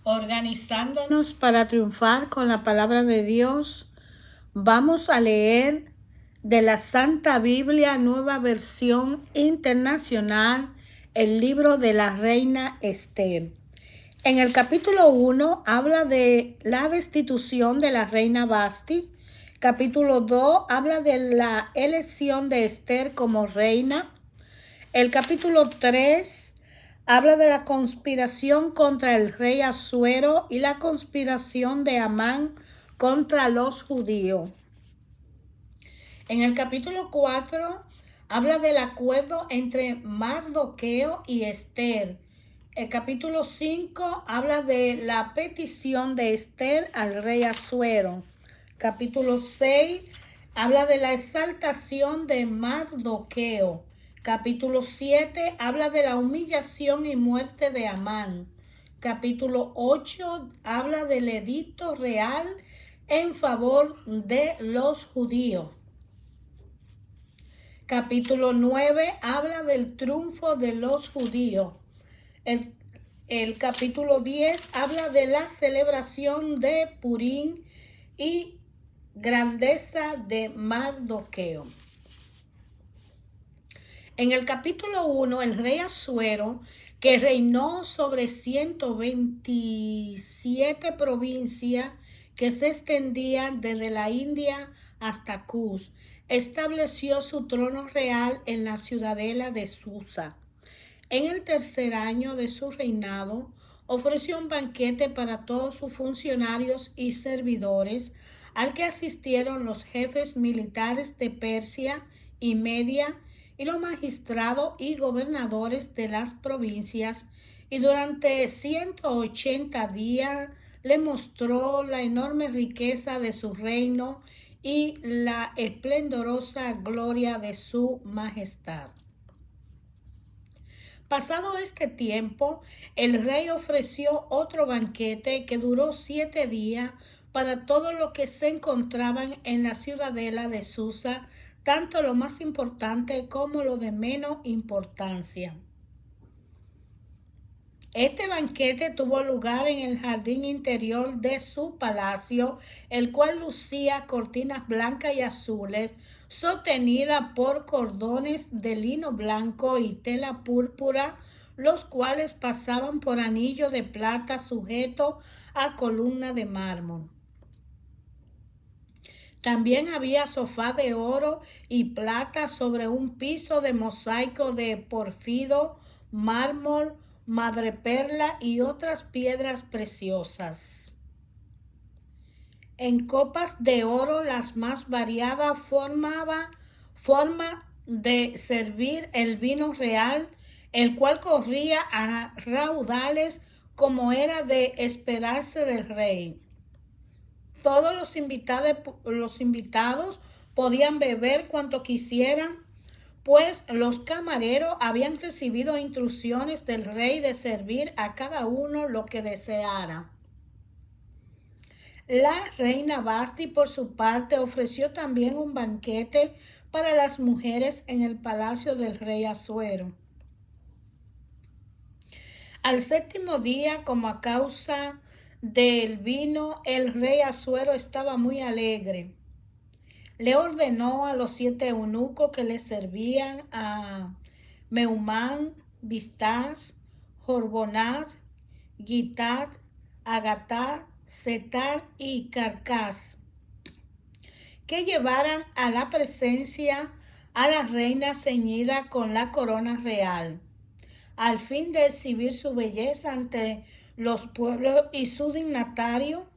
Organizándonos para triunfar con la palabra de Dios, vamos a leer de la Santa Biblia, Nueva Versión Internacional, el libro de la Reina Esther. En el capítulo 1 habla de la destitución de la reina Vasti. Capítulo 2 habla de la elección de Esther como reina. El capítulo 3 habla de la conspiración contra el rey Asuero y la conspiración de Amán contra los judíos. En el capítulo 4 habla del acuerdo entre Mardoqueo y Esther. El capítulo 5 habla de la petición de Esther al rey Asuero. Capítulo 6 habla de la exaltación de Mardoqueo. Capítulo 7 habla de la humillación y muerte de Amán. Capítulo 8 habla del edicto real en favor de los judíos. Capítulo 9 habla del triunfo de los judíos. El capítulo 10 habla de la celebración de Purim y grandeza de Mardoqueo. En el capítulo 1, el rey Asuero, que reinó sobre 127 provincias que se extendían desde la India hasta Cus, estableció su trono real en la ciudadela de Susa. En el tercer año de su reinado, ofreció un banquete para todos sus funcionarios y servidores, al que asistieron los jefes militares de Persia y Media y los magistrados y gobernadores de las provincias, y durante 180 días le mostró la enorme riqueza de su reino y la esplendorosa gloria de su majestad. Pasado este tiempo, el rey ofreció otro banquete que duró 7 días para todos los que se encontraban en la ciudadela de Susa, tanto lo más importante como lo de menos importancia. Este banquete tuvo lugar en el jardín interior de su palacio, el cual lucía cortinas blancas y azules, sostenidas por cordones de lino blanco y tela púrpura, los cuales pasaban por anillo de plata sujeto a columna de mármol. También había sofá de oro y plata sobre un piso de mosaico de porfido, mármol, madreperla y otras piedras preciosas. En copas de oro las más variadas forma de servir el vino real, el cual corría a raudales como era de esperarse del rey. Todos los invitados podían beber cuanto quisieran, pues los camareros habían recibido instrucciones del rey de servir a cada uno lo que deseara. La reina Vasti, por su parte, ofreció también un banquete para las mujeres en el palacio del rey Asuero. Al séptimo día, como a causa del vino, el rey Asuero estaba muy alegre. Le ordenó a los 7 eunucos que le servían, a Meumán, Bistaz, Jorbonaz, Gitat, Agatá, Setar y Carcas, que llevaran a la presencia a la reina ceñida con la corona real, al fin de exhibir su belleza ante los pueblos y su dignatario,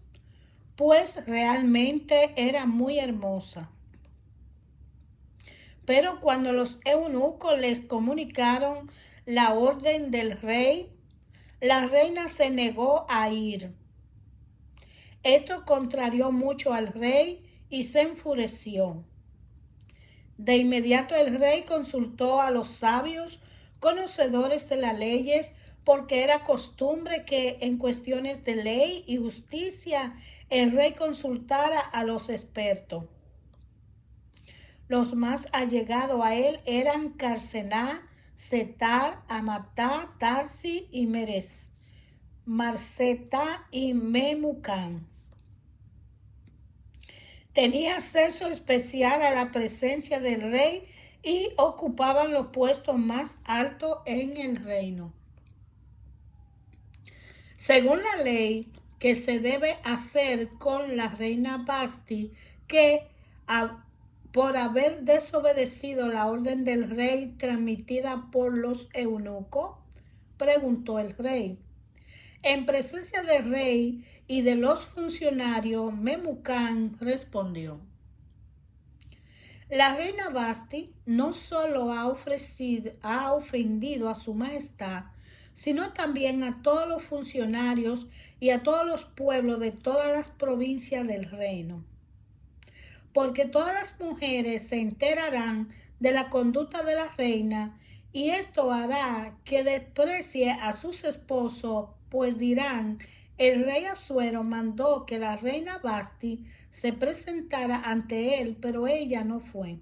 pues realmente era muy hermosa. Pero cuando los eunucos les comunicaron la orden del rey, la reina se negó a ir. Esto contrarió mucho al rey y se enfureció. De inmediato el rey consultó a los sabios, conocedores de las leyes, porque era costumbre que en cuestiones de ley y justicia el rey consultara a los expertos. Los más allegados a él eran Carcená, Setar, Amatá, Tarsi y Meres. Marseta y Memucán. Tenía acceso especial a la presencia del rey y ocupaban los puestos más altos en el reino. Según la ley que se debe hacer con la reina Basti, que por haber desobedecido la orden del rey transmitida por los eunucos, preguntó el rey. En presencia del rey y de los funcionarios, Memucán respondió: la reina Basti no solo ha ofendido a su majestad, sino también a todos los funcionarios y a todos los pueblos de todas las provincias del reino. Porque todas las mujeres se enterarán de la conducta de la reina, y esto hará que desprecie a sus esposos, pues dirán: el rey Asuero mandó que la reina Basti se presentara ante él, pero ella no fue.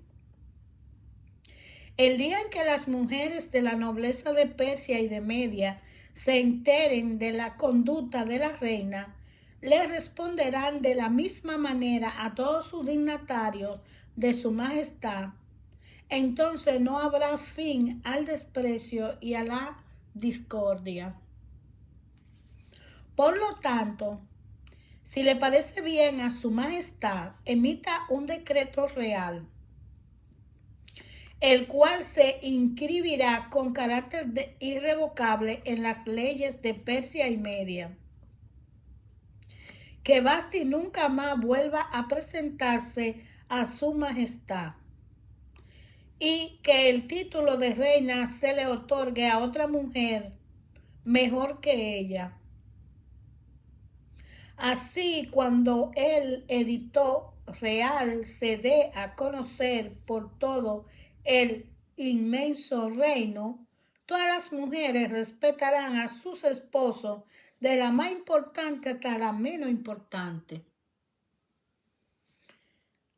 El día en que las mujeres de la nobleza de Persia y de Media se enteren de la conducta de la reina, le responderán de la misma manera a todos sus dignatarios de su majestad. Entonces no habrá fin al desprecio y a la discordia. Por lo tanto, si le parece bien a su majestad, emita un decreto real, el cual se inscribirá con carácter irrevocable en las leyes de Persia y Media. Que Basti nunca más vuelva a presentarse a su majestad, y que el título de reina se le otorgue a otra mujer mejor que ella. Así, cuando el edicto real se dé a conocer por todo el inmenso reino, todas las mujeres respetarán a sus esposos, de la más importante hasta la menos importante.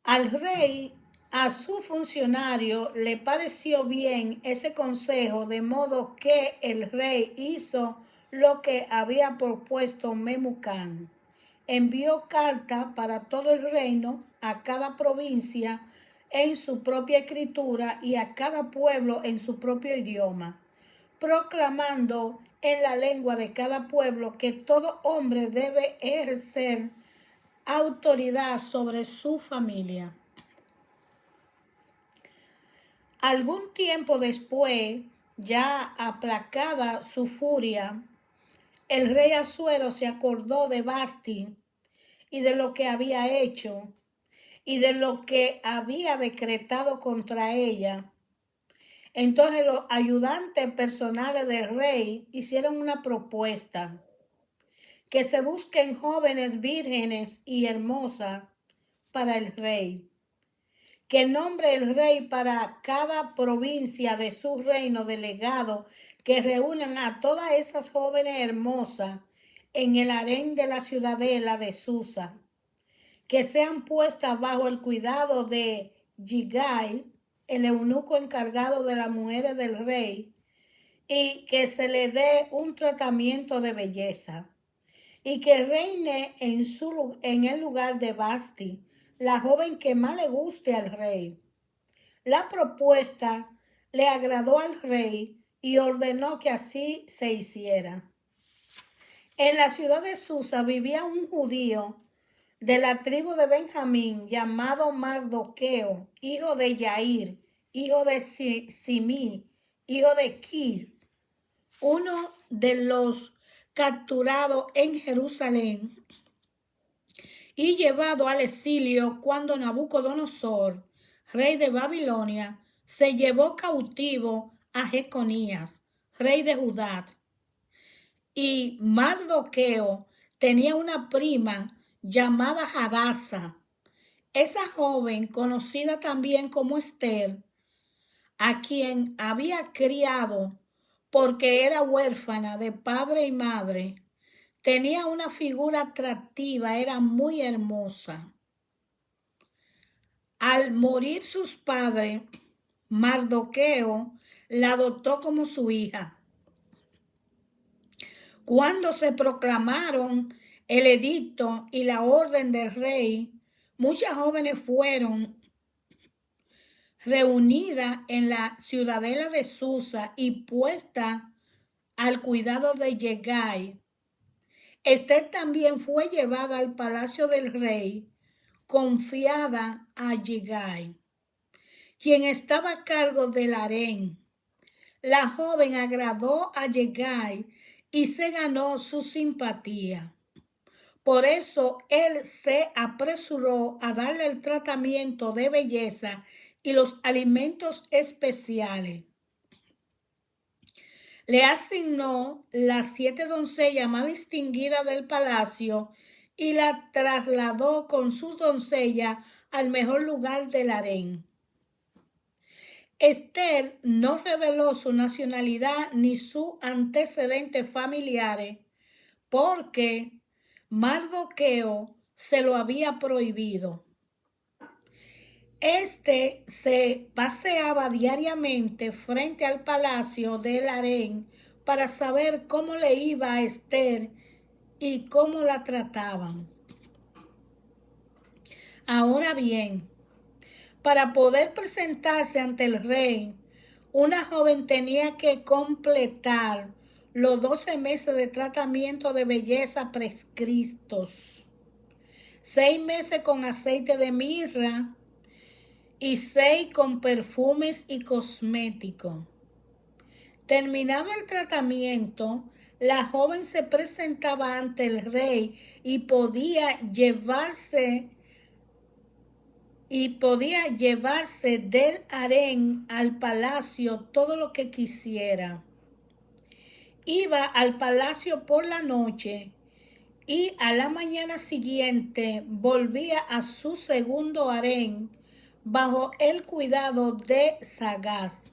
Al rey, a su funcionario, le pareció bien ese consejo, de modo que el rey hizo lo que había propuesto Memucán. Envió carta para todo el reino, a cada provincia en su propia escritura y a cada pueblo en su propio idioma, proclamando en la lengua de cada pueblo que todo hombre debe ejercer autoridad sobre su familia. Algún tiempo después, ya aplacada su furia, el rey Asuero se acordó de Basti y de lo que había hecho y de lo que había decretado contra ella. Entonces los ayudantes personales del rey hicieron una propuesta: que se busquen jóvenes vírgenes y hermosas para el rey, que nombre el rey para cada provincia de su reino delegado, que reúnan a todas esas jóvenes hermosas en el harén de la ciudadela de Susa, que sean puestas bajo el cuidado de Yigai, el eunuco encargado de las mujeres del rey, y que se le dé un tratamiento de belleza, y que reine en el lugar de Basti, la joven que más le guste al rey. La propuesta le agradó al rey y ordenó que así se hiciera. En la ciudad de Susa vivía un judío de la tribu de Benjamín llamado Mardoqueo, hijo de Yair, hijo de Simí, hijo de Kir, uno de los capturados en Jerusalén y llevado al exilio cuando Nabucodonosor, rey de Babilonia, se llevó cautivo a Jeconías, rey de Judá. Y Mardoqueo tenía una prima llamada Hadasa. Esa joven, conocida también como Esther, a quien había criado porque era huérfana de padre y madre, tenía una figura atractiva, era muy hermosa. Al morir sus padres, Mardoqueo la adoptó como su hija. Cuando se proclamaron el edicto y la orden del rey, muchas jóvenes fueron reunidas en la ciudadela de Susa y puestas al cuidado de Hegai. Esther también fue llevada al palacio del rey, confiada a Hegai, quien estaba a cargo del harén. La joven agradó a Hegai y se ganó su simpatía. Por eso él se apresuró a darle el tratamiento de belleza y los alimentos especiales. Le asignó las 7 doncellas más distinguidas del palacio y la trasladó con sus doncellas al mejor lugar del harén. Esther no reveló su nacionalidad ni sus antecedentes familiares porque Mardoqueo se lo había prohibido. Este se paseaba diariamente frente al palacio del harén para saber cómo le iba a Esther y cómo la trataban. Ahora bien, para poder presentarse ante el rey, una joven tenía que completar los 12 meses de tratamiento de belleza prescritos, 6 meses con aceite de mirra y 6 con perfumes y cosméticos. Terminado el tratamiento, la joven se presentaba ante el rey y podía llevarse del harén al palacio todo lo que quisiera. Iba al palacio por la noche y a la mañana siguiente volvía a su segundo harén bajo el cuidado de Sagaz,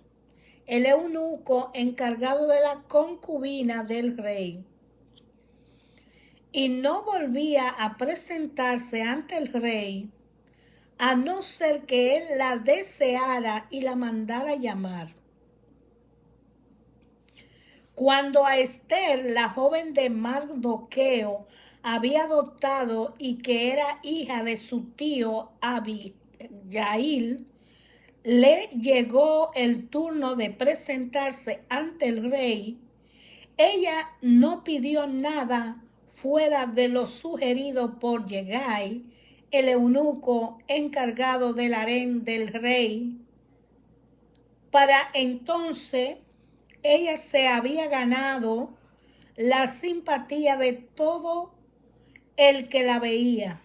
el eunuco encargado de la concubina del rey. Y no volvía a presentarse ante el rey a no ser que él la deseara y la mandara llamar. Cuando a Esther, la joven de Mardoqueo, había adoptado y que era hija de su tío Abigail, le llegó el turno de presentarse ante el rey. Ella no pidió nada fuera de lo sugerido por Hegai, el eunuco encargado del harén del rey. Para entonces ella se había ganado la simpatía de todo el que la veía.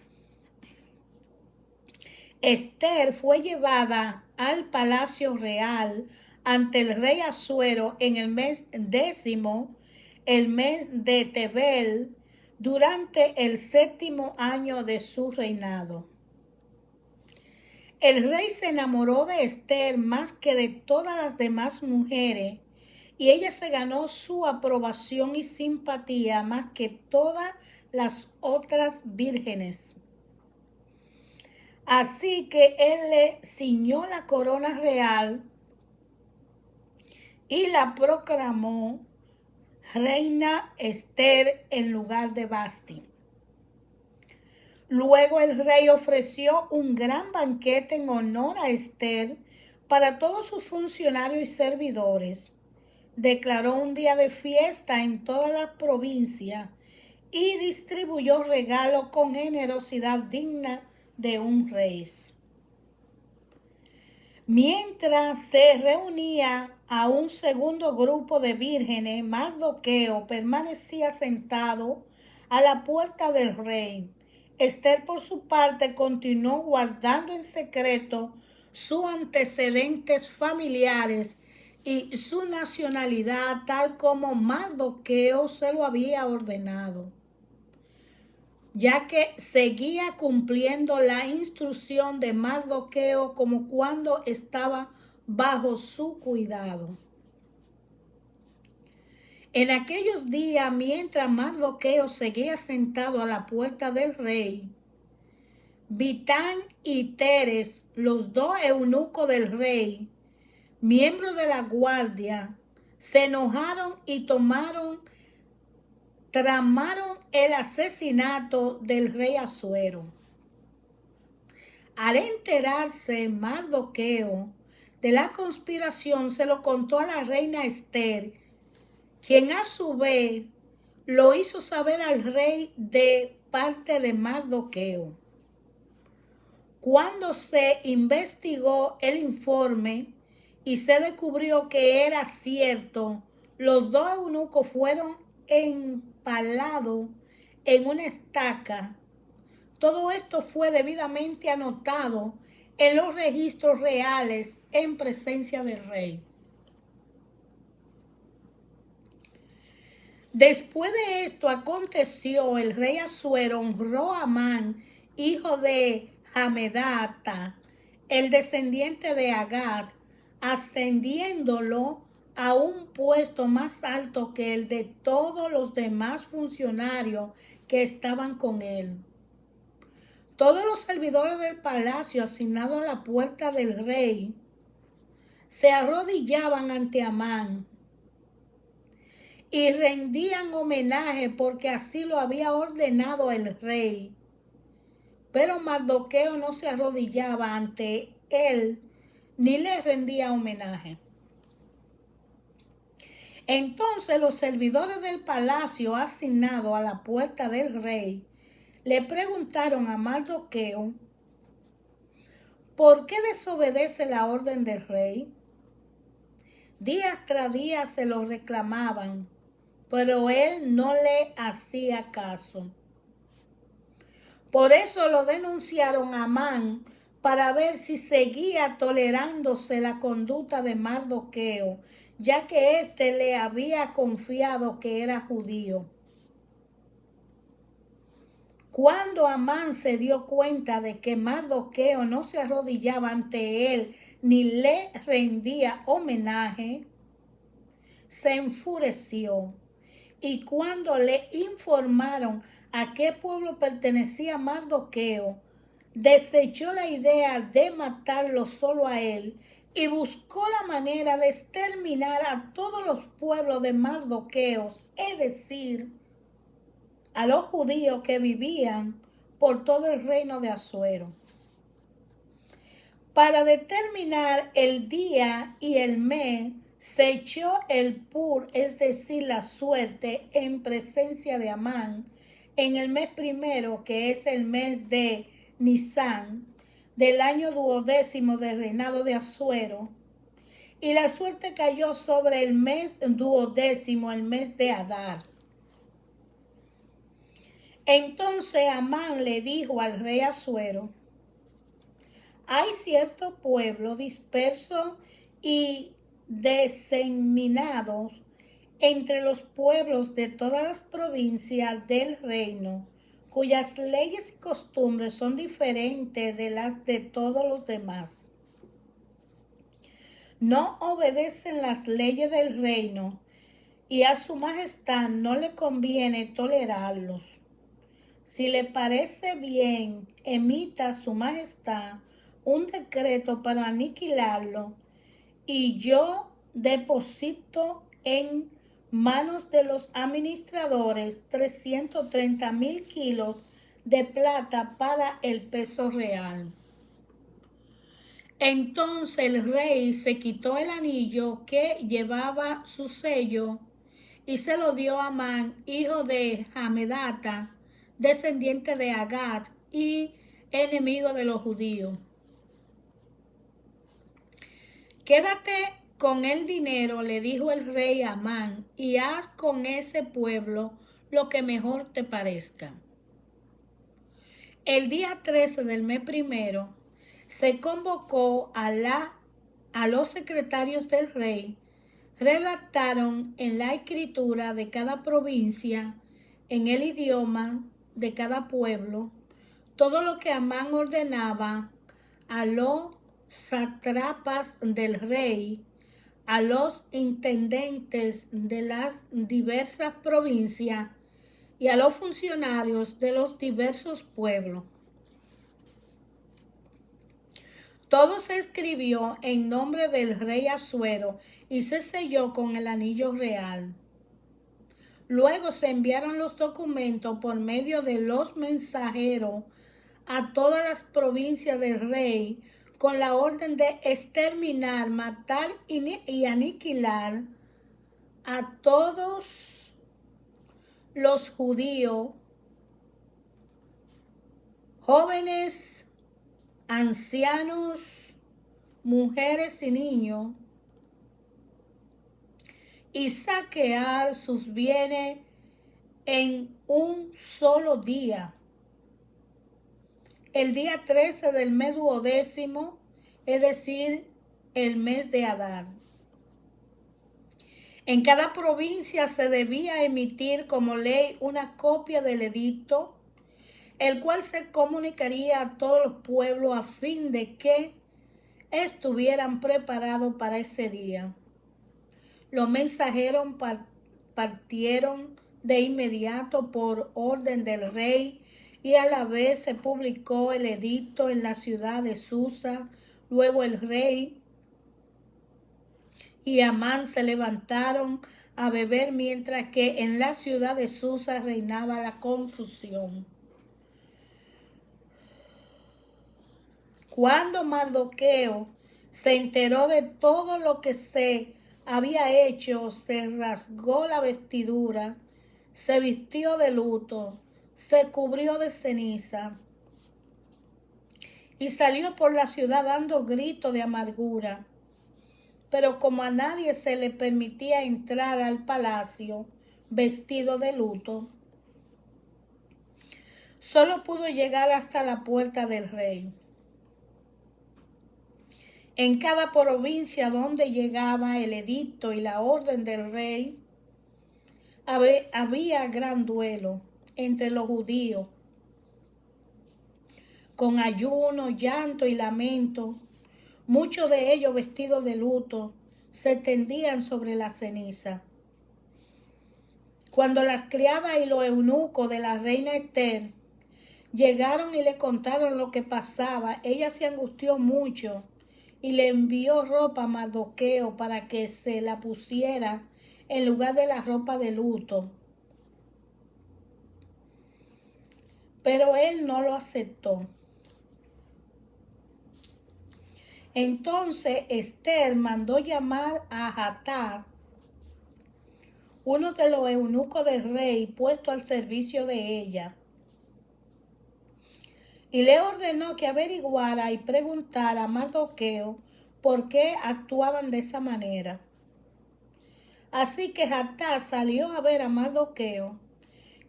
Esther fue llevada al palacio real ante el rey Asuero en el mes 10º, el mes de Tebel, durante el 7º año de su reinado. El rey se enamoró de Esther más que de todas las demás mujeres, y ella se ganó su aprobación y simpatía más que todas las otras vírgenes. Así que él le ciñó la corona real y la proclamó reina Esther en lugar de Vasti. Luego el rey ofreció un gran banquete en honor a Esther para todos sus funcionarios y servidores. Declaró un día de fiesta en toda la provincia y distribuyó regalos con generosidad digna de un rey. Mientras se reunía a un segundo grupo de vírgenes, Mardoqueo permanecía sentado a la puerta del rey. Esther, por su parte, continuó guardando en secreto sus antecedentes familiares y su nacionalidad, tal como Mardoqueo se lo había ordenado, ya que seguía cumpliendo la instrucción de Mardoqueo como cuando estaba bajo su cuidado. En aquellos días, mientras Mardoqueo seguía sentado a la puerta del rey, Bigtán y Teres, los dos eunucos del rey, miembros de la guardia, se enojaron y tomaron tramaron el asesinato del rey Asuero. Al enterarse Mardoqueo de la conspiración, se lo contó a la reina Esther, quien a su vez lo hizo saber al rey de parte de Mardoqueo. Cuando se investigó el informe y se descubrió que era cierto, los dos eunucos fueron empalados en una estaca. Todo esto fue debidamente anotado en los registros reales en presencia del rey. Después de esto aconteció, el rey Asuero honró a Amán, hijo de Hamedata, el descendiente de Agag, ascendiéndolo a un puesto más alto que el de todos los demás funcionarios que estaban con él. Todos los servidores del palacio asignados a la puerta del rey se arrodillaban ante Amán y rendían homenaje porque así lo había ordenado el rey. Pero Mardoqueo no se arrodillaba ante él ni le rendía homenaje. Entonces los servidores del palacio asignados a la puerta del rey le preguntaron a Mardoqueo: ¿por qué desobedece la orden del rey? Día tras día se lo reclamaban, pero él no le hacía caso. Por eso lo denunciaron a Amán para ver si seguía tolerándose la conducta de Mardoqueo, ya que éste le había confiado que era judío. Cuando Amán se dio cuenta de que Mardoqueo no se arrodillaba ante él ni le rendía homenaje, se enfureció. Y cuando le informaron a qué pueblo pertenecía Mardoqueo, desechó la idea de matarlo solo a él y buscó la manera de exterminar a todos los pueblos de Mardoqueo, es decir, a los judíos que vivían por todo el reino de Asuero. Para determinar el día y el mes, se echó el pur, es decir, la suerte, en presencia de Amán, en el mes primero, que es el mes de Nisán, del año 12º del reinado de Asuero, y la suerte cayó sobre el mes 12º, el mes de Adar. Entonces Amán le dijo al rey Asuero: hay cierto pueblo disperso y diseminados entre los pueblos de todas las provincias del reino, cuyas leyes y costumbres son diferentes de las de todos los demás. No obedecen las leyes del reino y a su majestad no le conviene tolerarlos. Si le parece bien, emita su majestad un decreto para aniquilarlo y yo deposito en manos de los administradores 330,000 kilos de plata para el peso real. Entonces el rey se quitó el anillo que llevaba su sello y se lo dio a Amán, hijo de Hamedata, descendiente de Agag y enemigo de los judíos. Quédate con el dinero, le dijo el rey a Amán, y haz con ese pueblo lo que mejor te parezca. El día 13 del mes primero se convocó a los secretarios del rey, redactaron en la escritura de cada provincia, en el idioma de cada pueblo, todo lo que Amán ordenaba a los sátrapas del rey, a los intendentes de las diversas provincias y a los funcionarios de los diversos pueblos. Todo se escribió en nombre del rey Asuero y se selló con el anillo real. Luego se enviaron los documentos por medio de los mensajeros a todas las provincias del rey con la orden de exterminar, matar y aniquilar a todos los judíos, jóvenes, ancianos, mujeres y niños, y saquear sus bienes en un solo día. El día 13 del mes 12º, es decir, el mes de Adar. En cada provincia se debía emitir como ley una copia del edicto, el cual se comunicaría a todos los pueblos a fin de que estuvieran preparados para ese día. Los mensajeros partieron de inmediato por orden del rey y a la vez se publicó el edicto en la ciudad de Susa. Luego el rey y Amán se levantaron a beber mientras que en la ciudad de Susa reinaba la confusión. Cuando Mardoqueo se enteró de todo lo que se había hecho, se rasgó la vestidura, se vistió de luto, se cubrió de ceniza y salió por la ciudad dando gritos de amargura. Pero como a nadie se le permitía entrar al palacio vestido de luto, solo pudo llegar hasta la puerta del rey. En cada provincia donde llegaba el edicto y la orden del rey, había gran duelo entre los judíos, con ayuno, llanto y lamento. Muchos de ellos vestidos de luto se tendían sobre la ceniza. Cuando las criadas y los eunucos de la reina Esther llegaron y le contaron lo que pasaba, ella se angustió mucho y le envió ropa a Mardoqueo para que se la pusiera en lugar de la ropa de luto. Pero él no lo aceptó. Entonces Esther mandó llamar a Hathach, uno de los eunucos del rey, puesto al servicio de ella, y le ordenó que averiguara y preguntara a Mardoqueo por qué actuaban de esa manera. Así que Hathach salió a ver a Mardoqueo,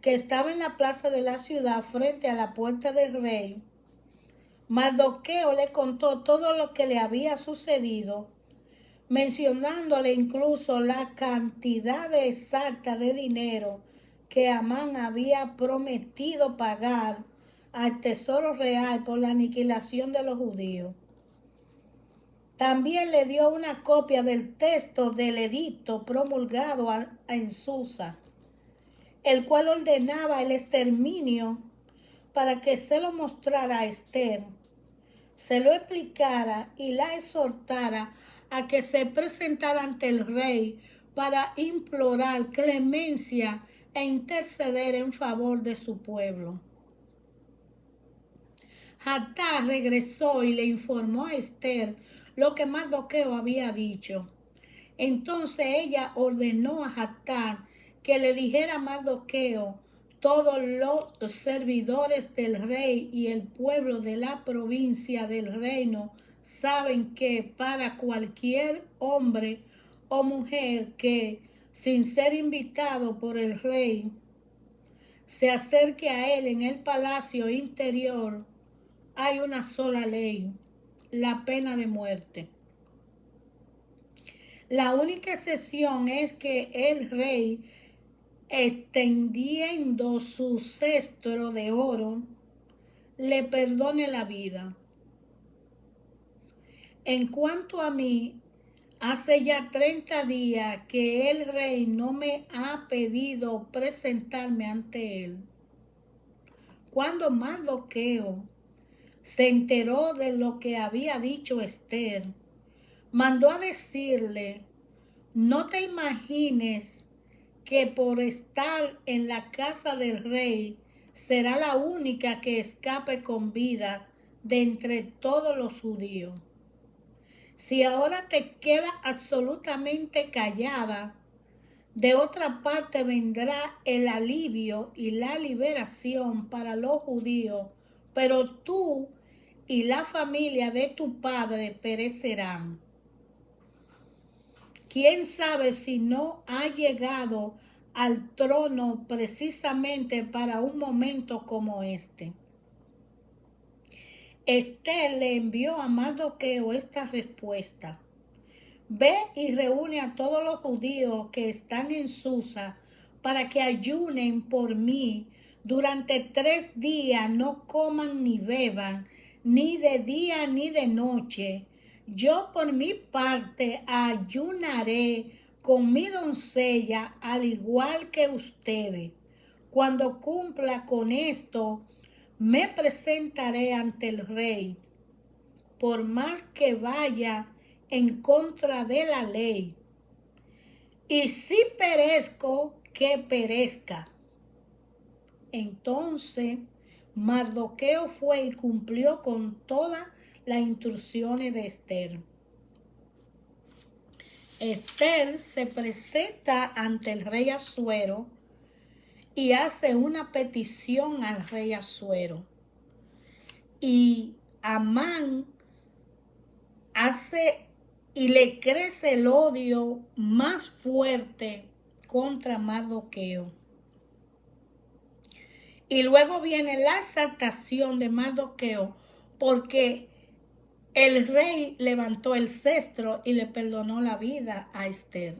que estaba en la plaza de la ciudad frente a la puerta del rey. Mardoqueo le contó todo lo que le había sucedido, mencionándole incluso la cantidad exacta de dinero que Amán había prometido pagar al tesoro real por la aniquilación de los judíos. También le dio una copia del texto del edicto promulgado en Susa, el cual ordenaba el exterminio, para que se lo mostrara a Esther, se lo explicara y la exhortara a que se presentara ante el rey para implorar clemencia e interceder en favor de su pueblo. Hathach regresó y le informó a Esther lo que Mardoqueo había dicho. Entonces ella ordenó a Hathach que le dijera a Mardoqueo: todos los servidores del rey y el pueblo de la provincia del reino saben que para cualquier hombre o mujer que, sin ser invitado por el rey, se acerque a él en el palacio interior, hay una sola ley: la pena de muerte. La única excepción es que el rey, extendiendo su cetro de oro, le perdone la vida. En cuanto a mí, hace ya 30 días que el rey no me ha pedido presentarme ante él. Cuando Mardoqueo se enteró de lo que había dicho Esther, mandó a decirle: no te imagines que por estar en la casa del rey será la única que escape con vida de entre todos los judíos. Si ahora te quedas absolutamente callada, de otra parte vendrá el alivio y la liberación para los judíos, pero tú y la familia de tu padre perecerán. ¿Quién sabe si no ha llegado al trono precisamente para un momento como este? Esther le envió a Mardoqueo esta respuesta: Ve y reúne a todos los judíos que están en Susa para que ayunen por mí. Durante 3 días no coman ni beban, ni de día ni de noche. Yo por mi parte ayunaré con mi doncella al igual que ustedes. Cuando cumpla con esto, me presentaré ante el rey. Por más que vaya en contra de la ley. Y si perezco, que perezca. Entonces Mardoqueo fue y cumplió con todas las instrucciones de Esther. Esther se presenta ante el rey Asuero y hace una petición al rey Asuero. Y Amán y le crece el odio más fuerte contra Mardoqueo. Y luego viene la exaltación de Mardoqueo porque el rey levantó el cetro y le perdonó la vida a Esther.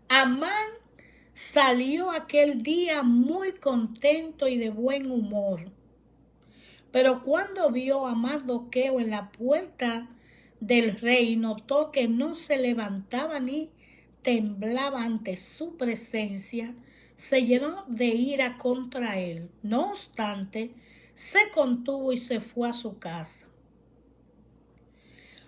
Amán salió aquel día muy contento y de buen humor. Pero cuando vio a Mardoqueo en la puerta del rey, notó que no se levantaba ni temblaba ante su presencia, se llenó de ira contra él. No obstante, se contuvo y se fue a su casa.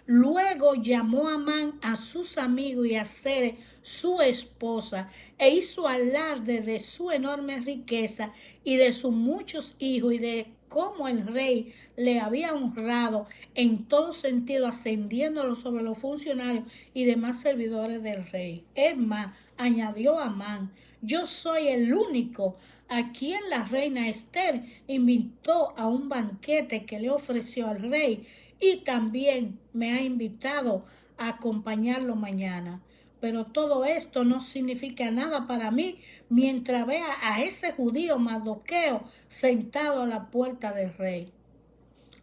Luego llamó a Amán a sus amigos y a Zeres, su esposa, e hizo alarde de su enorme riqueza y de sus muchos hijos y de cómo el rey le había honrado en todo sentido, ascendiéndolo sobre los funcionarios y demás servidores del rey. Es más, añadió Amán: yo soy el único a quien la reina Esther invitó a un banquete que le ofreció al rey, y también me ha invitado a acompañarlo mañana. Pero todo esto no significa nada para mí mientras vea a ese judío Mardoqueo sentado a la puerta del rey.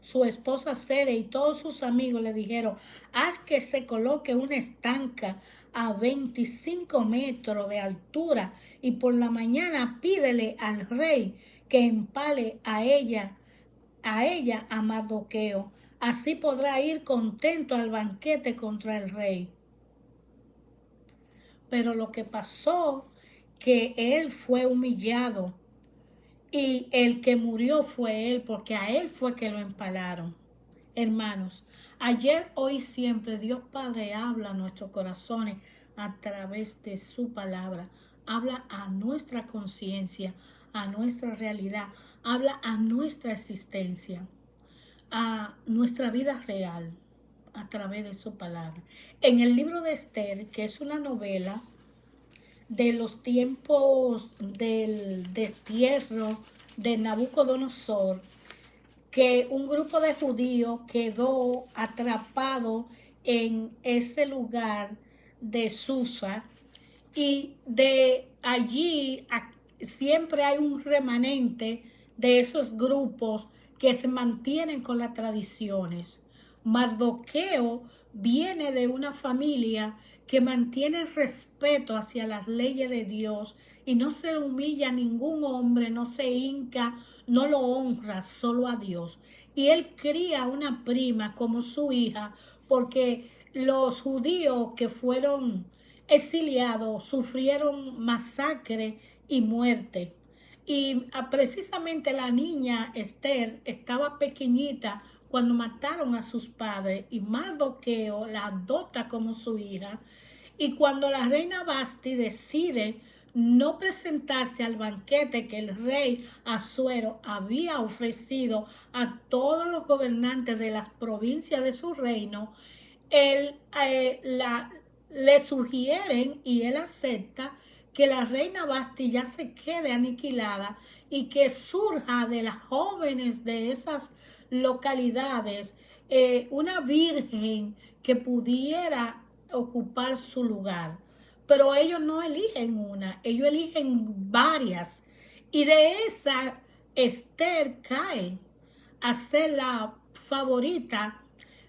Su esposa Zeres y todos sus amigos le dijeron: haz que se coloque una estanca a 25 metros de altura y por la mañana pídele al rey que empale a ella a Mardoqueo. Así podrá ir contento al banquete contra el rey. Pero lo que pasó, que él fue humillado y el que murió fue él, porque a él fue que lo empalaron. Hermanos, ayer, hoy, siempre, Dios Padre habla a nuestros corazones a través de su palabra. Habla a nuestra conciencia, a nuestra realidad, habla a nuestra existencia, a nuestra vida real, a través de su palabra. En el libro de Esther, que es una novela de los tiempos del destierro de Nabucodonosor, que un grupo de judíos quedó atrapado en ese lugar de Susa, y de allí siempre hay un remanente de esos grupos que se mantienen con las tradiciones. Mardoqueo viene de una familia que mantiene el respeto hacia las leyes de Dios y no se humilla a ningún hombre, no se hinca, no lo honra, solo a Dios. Y él cría una prima como su hija porque los judíos que fueron exiliados sufrieron masacre y muerte. Y precisamente la niña Esther estaba pequeñita cuando mataron a sus padres y Mardoqueo la adopta como su hija. Y cuando la reina Vasti decide no presentarse al banquete que el rey Asuero había ofrecido a todos los gobernantes de las provincias de su reino, él, le sugieren y él acepta que la reina Vasti ya se quede aniquilada y que surja de las jóvenes de esas localidades una virgen que pudiera ocupar su lugar. Pero ellos no eligen una, ellos eligen varias. Y de esa, Esther cae a ser la favorita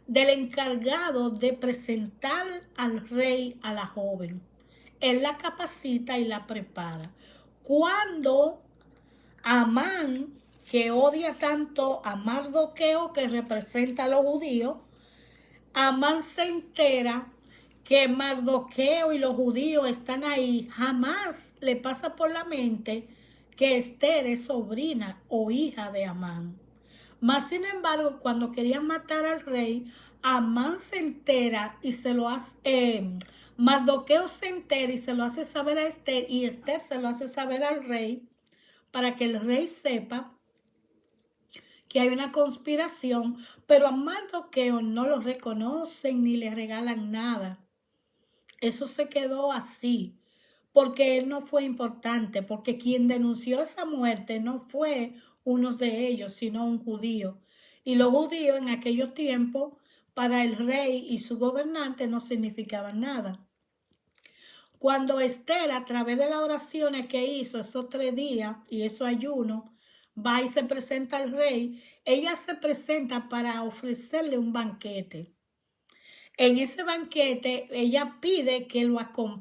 del encargado de presentar al rey a la joven. Él la capacita y la prepara. Cuando Amán, que odia tanto a Mardoqueo, que representa a los judíos, Amán se entera que Mardoqueo y los judíos están ahí, jamás le pasa por la mente que Esther es sobrina o hija de Amán. Mas, sin embargo, cuando querían matar al rey, Amán se entera y se lo hace, Mardoqueo se entera y se lo hace saber a Esther, y Esther se lo hace saber al rey, para que el rey sepa que hay una conspiración, pero a Mardoqueo no lo reconocen ni le regalan nada. Eso se quedó así, porque él no fue importante, porque quien denunció esa muerte no fue uno de ellos, sino un judío. Y los judíos en aquellos tiempos, para el rey y su gobernante, no significaban nada. Cuando Esther, a través de las oraciones que hizo esos 3 días y esos ayunos, va y se presenta al rey, ella se presenta para ofrecerle un banquete. En ese banquete, ella pide que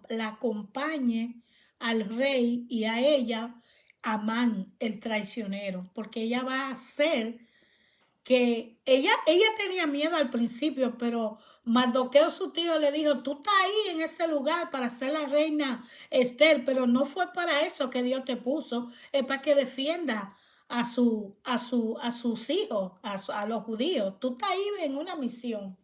la acompañe al rey y a ella, Amán, el traicionero, porque ella va a hacer que ella tenía miedo al principio, pero Mardoqueo, su tío, le dijo: tú estás ahí en ese lugar para ser la reina Esther, pero no fue para eso que Dios te puso, es para que defienda a sus hijos, a los judíos. Tú estás ahí en una misión.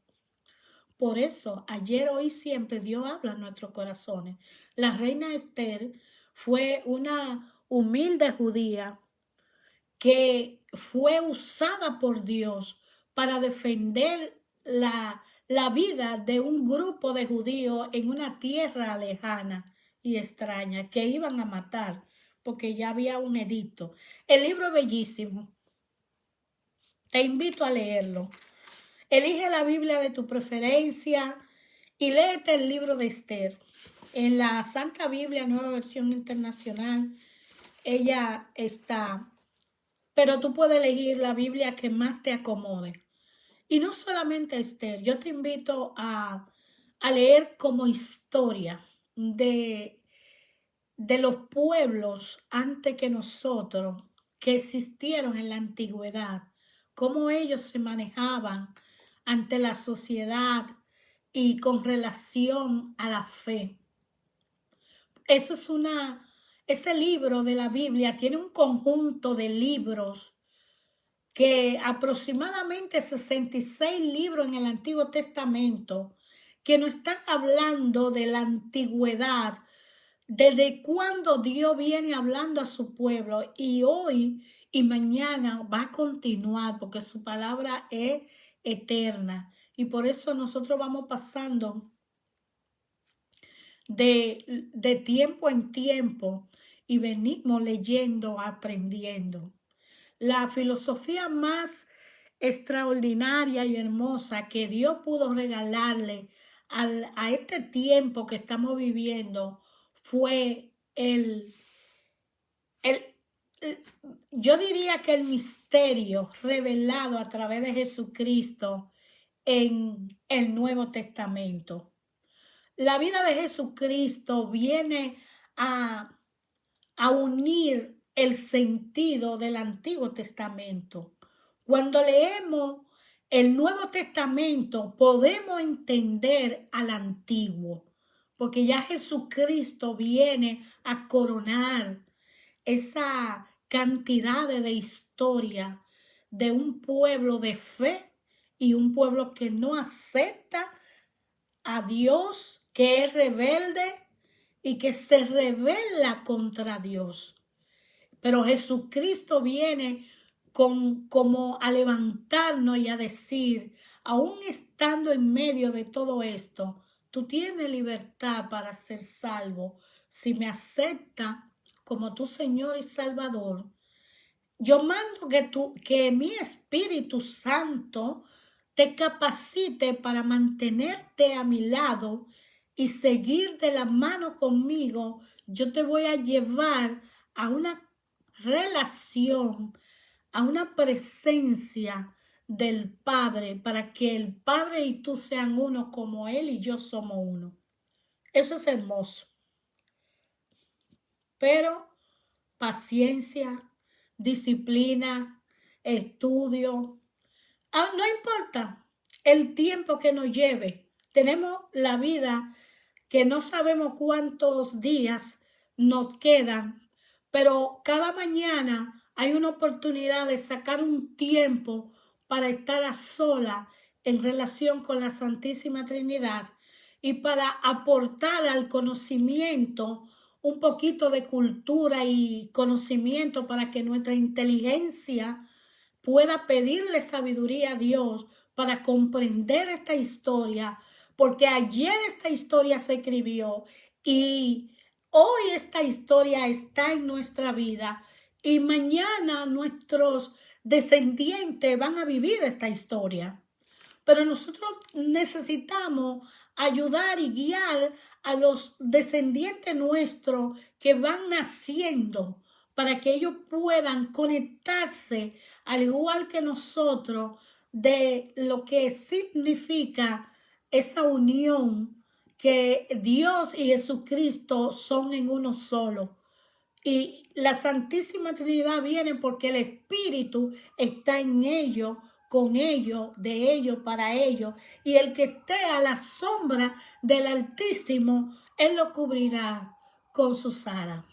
Por eso, ayer, hoy, siempre, Dios habla en nuestros corazones. La reina Esther fue una humilde judía que fue usada por Dios para defender la vida de un grupo de judíos en una tierra lejana y extraña que iban a matar porque ya había un edicto. El libro es bellísimo. Te invito a leerlo. Elige la Biblia de tu preferencia y léete el libro de Esther. En la Santa Biblia, Nueva Versión Internacional, ella está, pero tú puedes elegir la Biblia que más te acomode. Y no solamente Esther, yo te invito a leer como historia de los pueblos antes que nosotros que existieron en la antigüedad, cómo ellos se manejaban ante la sociedad y con relación a la fe. Eso es ese libro de la Biblia tiene un conjunto de libros que aproximadamente 66 libros en el Antiguo Testamento que nos están hablando de la antigüedad, desde cuando Dios viene hablando a su pueblo, y hoy y mañana va a continuar porque su palabra es eterna. Y por eso nosotros vamos pasando de tiempo en tiempo y venimos leyendo, aprendiendo. La filosofía más extraordinaria y hermosa que Dios pudo regalarle a este tiempo que estamos viviendo fue yo diría que el misterio revelado a través de Jesucristo en el Nuevo Testamento. La vida de Jesucristo viene a unir el sentido del Antiguo Testamento. Cuando leemos el Nuevo Testamento podemos entender al Antiguo, porque ya Jesucristo viene a coronar esa cantidad de historia de un pueblo de fe y un pueblo que no acepta a Dios, que es rebelde y que se rebela contra Dios. Pero Jesucristo viene como a levantarnos y a decir, aún estando en medio de todo esto, tú tienes libertad para ser salvo. Si me acepta como tu Señor y Salvador, yo mando que mi Espíritu Santo te capacite para mantenerte a mi lado y seguir de la mano conmigo. Yo te voy a llevar a una relación, a una presencia del Padre, para que el Padre y tú sean uno como Él y yo somos uno. Eso es hermoso. Pero paciencia, disciplina, estudio. No importa el tiempo que nos lleve. Tenemos la vida que no sabemos cuántos días nos quedan, pero cada mañana hay una oportunidad de sacar un tiempo para estar a sola en relación con la Santísima Trinidad y para aportar al conocimiento un poquito de cultura y conocimiento para que nuestra inteligencia pueda pedirle sabiduría a Dios para comprender esta historia, porque ayer esta historia se escribió y hoy esta historia está en nuestra vida y mañana nuestros descendientes van a vivir esta historia. Pero nosotros necesitamos ayudar y guiar a los descendientes nuestros que van naciendo para que ellos puedan conectarse, al igual que nosotros, de lo que significa esa unión que Dios y Jesucristo son en uno solo. Y la Santísima Trinidad viene porque el Espíritu está en ellos, con ellos, de ellos, para ellos. Y el que esté a la sombra del Altísimo, Él lo cubrirá con sus alas.